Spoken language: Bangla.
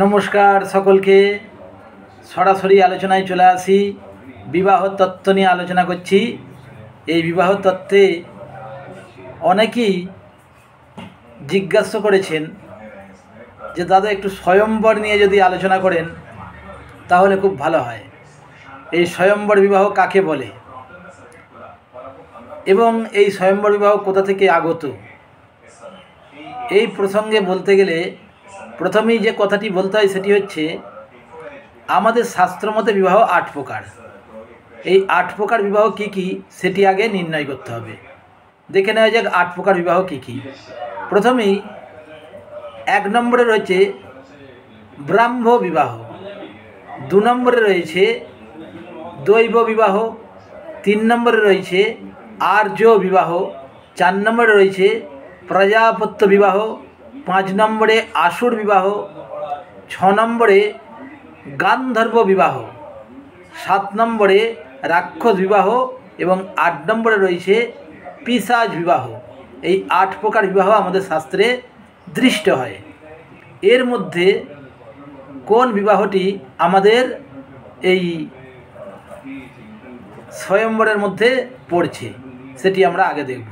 নমস্কার সকলকে। সরাসরি আলোচনায় চলে আসি। বিবাহ তত্ত্ব নিয়ে আলোচনা করছি। এই বিবাহ তত্ত্বে অনেকেই জিজ্ঞাসা করেছেন যে দাদা একটু স্বয়ম্বর নিয়ে যদি আলোচনা করেন তাহলে খুব ভালো হয়। এই স্বয়ম্বর বিবাহ কাকে বলে এবং এই স্বয়ম্বর বিবাহ কোথা থেকে আগত, এই প্রসঙ্গে বলতে গেলে প্রথমেই যে কথাটি বলতে হয় সেটি হচ্ছে আমাদের শাস্ত্রমতে বিবাহ ৮ প্রকার। এই ৮ প্রকার বিবাহ কি কি সেটি আগে নির্ণয় করতে হবে। দেখে নেওয়া যাক ৮ প্রকার বিবাহ কি কি। প্রথমেই ১ নম্বরে রয়েছে ব্রাহ্ম বিবাহ, ২ নম্বরে রয়েছে দৈব বিবাহ, ৩ নম্বরে রয়েছে আর্য বিবাহ, ৪ নম্বরে রয়েছে প্রজাপত্য বিবাহ, ৫ নম্বরে আসুর বিবাহ, ৬ নম্বরে গান্ধর্ব বিবাহ, ৭ নম্বরে রাক্ষস বিবাহ এবং ৮ নম্বরে রয়েছে পিশাচ বিবাহ। এই ৮ প্রকার বিবাহ আমাদের শাস্ত্রে দৃষ্ট হয়। এর মধ্যে কোন বিবাহটি আমাদের এই স্বয়ম্বরের মধ্যে পড়ছে সেটি আমরা আগে দেখব।